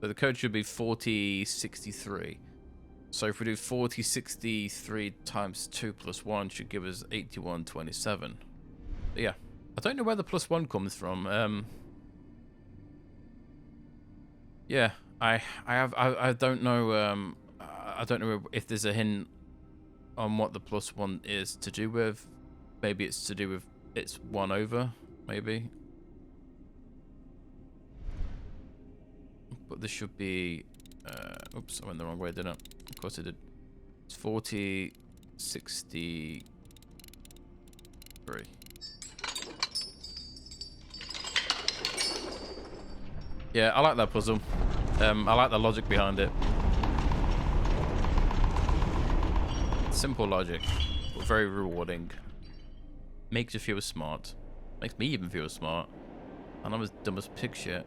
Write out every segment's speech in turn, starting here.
But the code should be 4063. So if we do 4063 times 2 plus 1 should give us 8127. But yeah, I don't know where the plus 1 comes from. Yeah, I don't know. I don't know if there's a hint on what the plus 1 is to do with. Maybe it's to do with it's 1 over. Maybe. But this should be... oops, I went the wrong way, didn't I? Of course I did. It's 4063. Yeah, I like that puzzle. I like the logic behind it. Simple logic, but very rewarding. Makes you feel smart. Makes me even feel smart. And I'm as dumb as pig shit.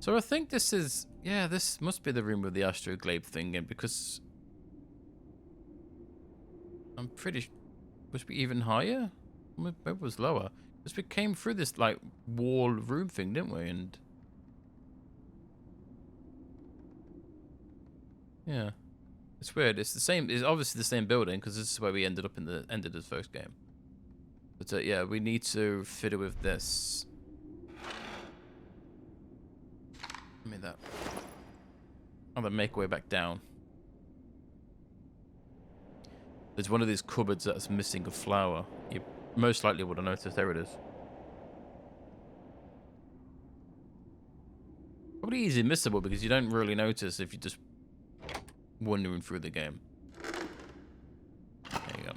So I think this is... Yeah, this must be the room with the 𝘱𝘦𝘴𝘱𝑦𝘦𝘪𝑗𝑥 thing in, because... I'm pretty... Must be even higher? Maybe it was lower. Because we came through this, like, wall room thing, didn't we? And... Yeah. It's weird. It's the same... It's obviously the same building, because this is where we ended up in the end of the first game. But, yeah, we need to fiddle with this... Give me that. I'm gonna make our way back down. There's one of these cupboards that's missing a flower. You most likely would have noticed. There it is. Probably easily missable because you don't really notice if you're just wandering through the game. There you go.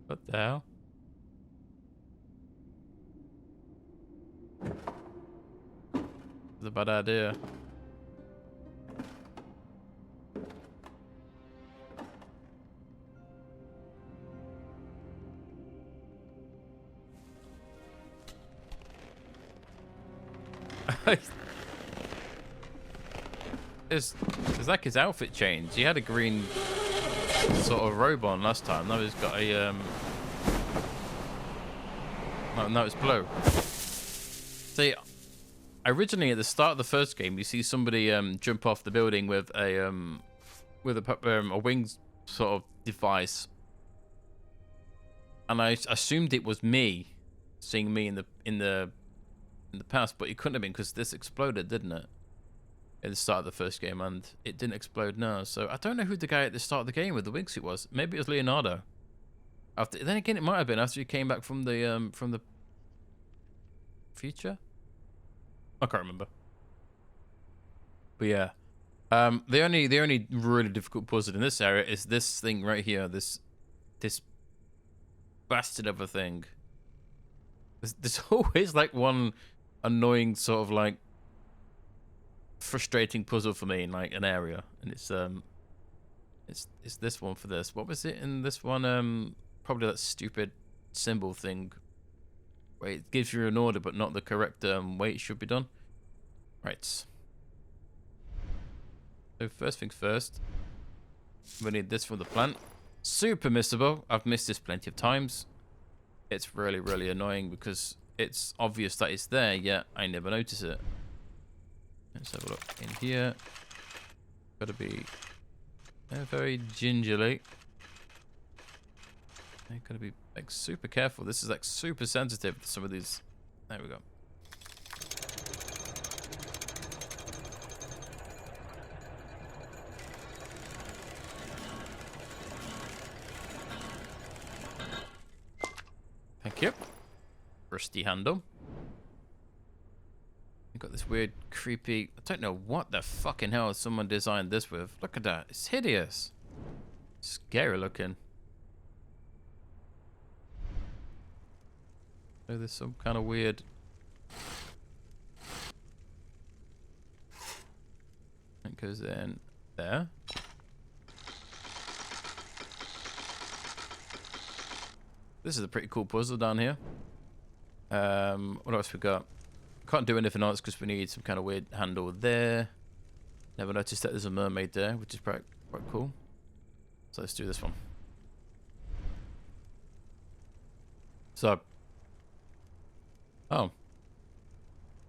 What the hell? It's a bad idea. It's like his outfit changed. He had a green sort of robe on last time. Now he's got a oh, no, it's blue. See, originally at the start of the first game, you see somebody jump off the building with a wings sort of device, and I assumed it was me, seeing me in the past, but it couldn't have been because this exploded, didn't it? At the start of the first game, and it didn't explode now. So I don't know who the guy at the start of the game with the wingsuit was. Maybe it was Leonardo. Then again, it might have been after he came back from the future. I can't remember. But yeah, the only really difficult puzzle in this area is this thing right here. This bastard of a thing. There's always like one annoying sort of like frustrating puzzle for me in like an area, and it's this one for this. What was it in this one? Probably that stupid symbol thing where it gives you an order but not the correct way it should be done. Right. So first things first, we need this from the plant. Super missable. I've missed this plenty of times. It's really, really annoying because it's obvious that it's there, yet I never notice it. Let's have a look in here. Gotta be very gingerly. Gotta be like super careful. This is like super sensitive to some of these. There we go. Thank you. Rusty handle. Got this weird, creepy... I don't know what the fucking hell someone designed this with. Look at that. It's hideous. Scary looking. So there's some kind of weird goes in there. This is a pretty cool puzzle down here. What else we got? Can't do anything else because we need some kind of weird handle there. Never noticed that there's a mermaid there, which is quite cool. So let's do this one. So, oh,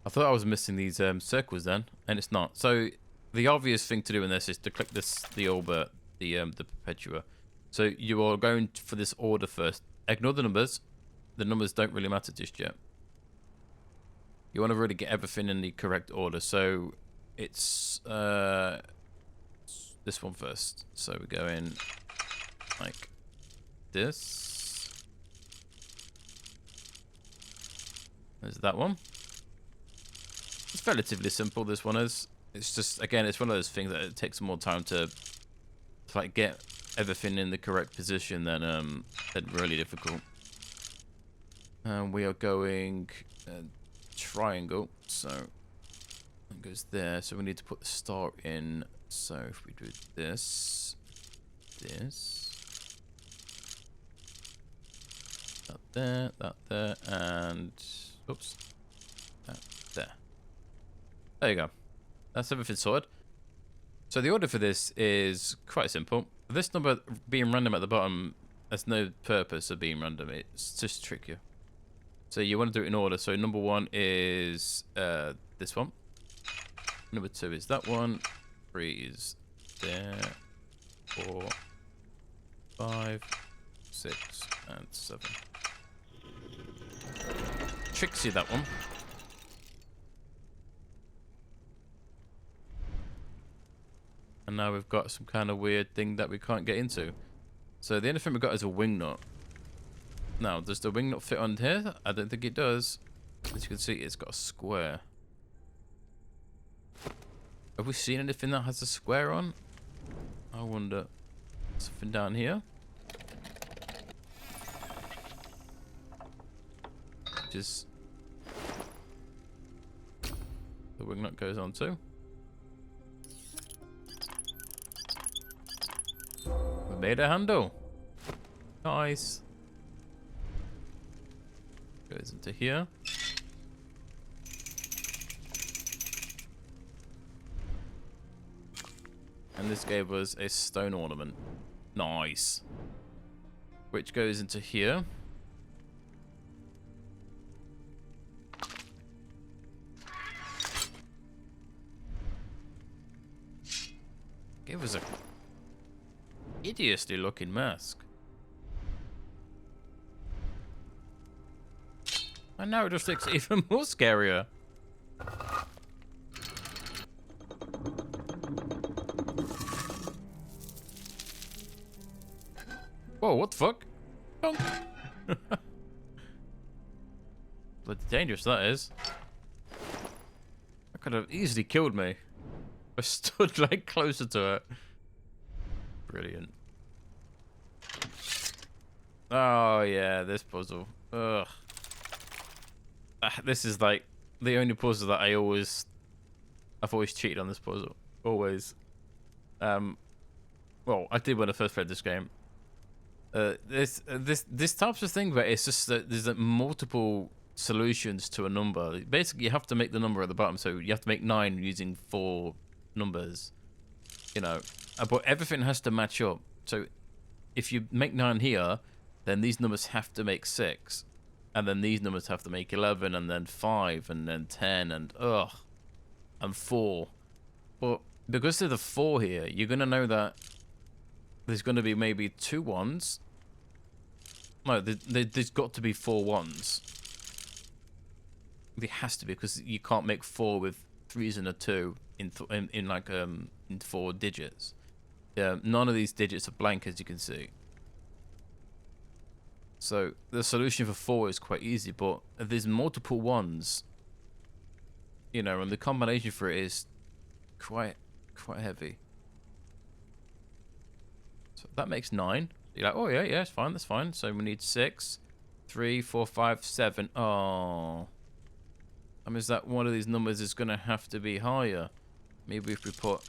I thought I was missing these circles then, and it's not. So the obvious thing to do in this is to click the orbit, the Perpetua. So you are going for this order first. Ignore the numbers. The numbers don't really matter just yet. You want to really get everything in the correct order. So it's this one first. So we go in like this. There's that one. It's relatively simple, this one is. It's just, again, it's one of those things that it takes more time to like get everything in the correct position than really difficult. And we are going triangle, so it goes there. So we need to put the star in. So if we do this, that there, and oops, that there. There you go. That's everything sorted. So the order for this is quite simple. This number being random at the bottom has no purpose of being random. It's just trickier. So you want to do it in order. So number 1 is this one. Number 2 is that one. 3 is there. 4, 5, 6, and 7. Tricksy, that one. And now we've got some kind of weird thing that we can't get into. So the only thing we've got is a wing nut. Now, does the wing nut fit on here? I don't think it does. As you can see, it's got a square. Have we seen anything that has a square on? I wonder. Something down here. Just the wing nut goes on too. We made a handle. Nice. Goes into here. And this gave us a stone ornament. Nice. Which goes into here. Gave us a hideously looking mask. And now it just looks even more scarier. Whoa, what the fuck? Oh. Bloody dangerous that is. That could have easily killed me. I stood like closer to it. Brilliant. Oh yeah, this puzzle. Ugh. This is like the only puzzle that I've always cheated on this puzzle. Always. Well, I did when I first played this game. This types of thing, but it's just that there's multiple solutions to a number. Basically, you have to make the number at the bottom, so you have to make 9 using 4 numbers. You know, but everything has to match up. So if you make 9 here, then these numbers have to make 6. And then these numbers have to make 11, and then 5, and then 10, and and 4. But because there's a 4 here, you're gonna know that there's gonna be maybe 2 1s. No, there's got to be 4 1s. There has to be, because you can't make 4 with 3s and a 2 in 4 digits. Yeah, none of these digits are blank, as you can see. So the solution for 4 is quite easy, but there's multiple 1s, you know, and the combination for it is quite heavy. So that makes 9. You're like, oh yeah, it's fine, that's fine. So we need 6, 3, 4, 5, 7. Oh, that means that one of these numbers is gonna have to be higher. Maybe if we put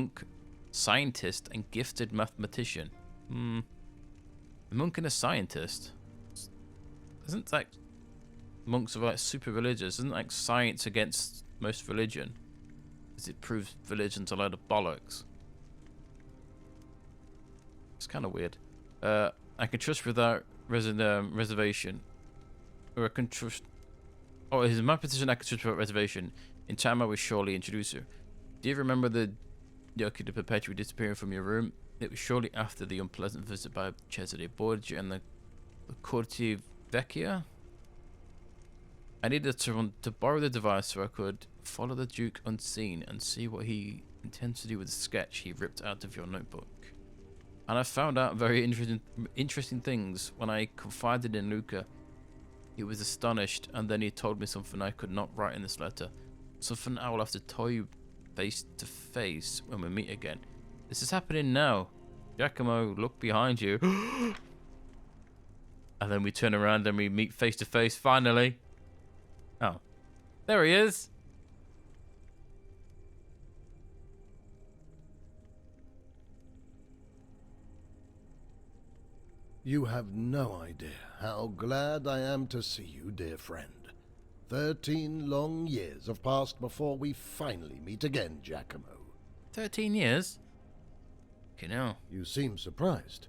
monk, scientist, and gifted mathematician. A monk and a scientist? Isn't like monks are like super religious? Isn't like science against most religion? Because it proves religion's a load of bollocks. It's kind of weird. I can trust without reservation. Or I can trust... Oh, he's a mathematician I can trust without reservation. In time I will surely introduce her. Do you remember the 𝘱𝘦𝘴𝘭𝘪𝘦𝘬 perpetually disappearing from your room? It was shortly after the unpleasant visit by 𝘱𝘶𝑦𝘭𝘪𝘦𝘬 and the 𝘥𝘦𝘡𝑣𝑒𝑐chia. I needed to borrow the device so I could follow the Duke unseen and see what he intends to do with the sketch he ripped out of your notebook. And I found out very interesting things when I confided in Luca. He was astonished, and then he told me something I could not write in this letter. Something I will have to tell you face to face when we meet again. This is happening now. 𝘱𝘦𝘴𝘭𝘪𝘦𝘬, look behind you. And then we turn around and we meet face to face finally. Oh, there he is. You have no idea how glad I am to see you, dear friend. 13 long years have passed before we finally meet again, 𝘱𝘭𝘮𝑚𝑜. 13 years? You know. You seem surprised.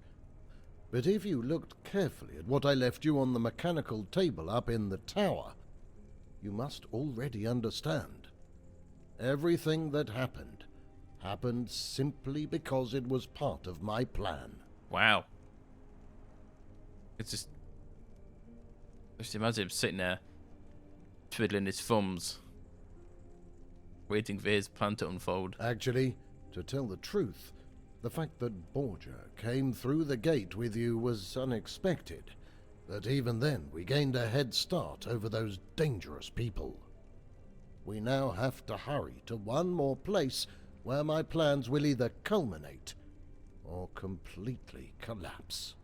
But if you looked carefully at what I left you on the mechanical table up in the tower, you must already understand. Everything that happened simply because it was part of my plan. Wow. It's just imagine him sitting there, twiddling his thumbs, waiting for his plan to unfold. Actually, to tell the truth, the fact that Badia came through the gate with you was unexpected, but even then we gained a head start over those dangerous people. We now have to hurry to one more place where my plans will either culminate or completely collapse.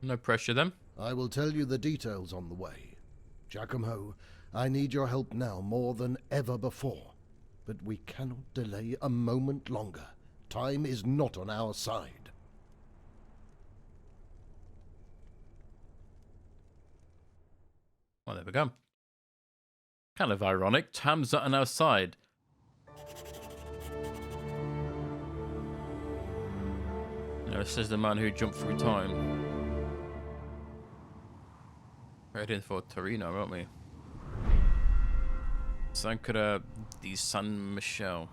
No pressure then. I will tell you the details on the way. 𝘱𝘭𝘮, I need your help now more than ever before, but we cannot delay a moment longer. Time is not on our side. Well, there we go. Kind of ironic. Time's not on our side. You know, this is the man who jumped through time. We're heading for Torino, aren't we? Sancra di San Michele.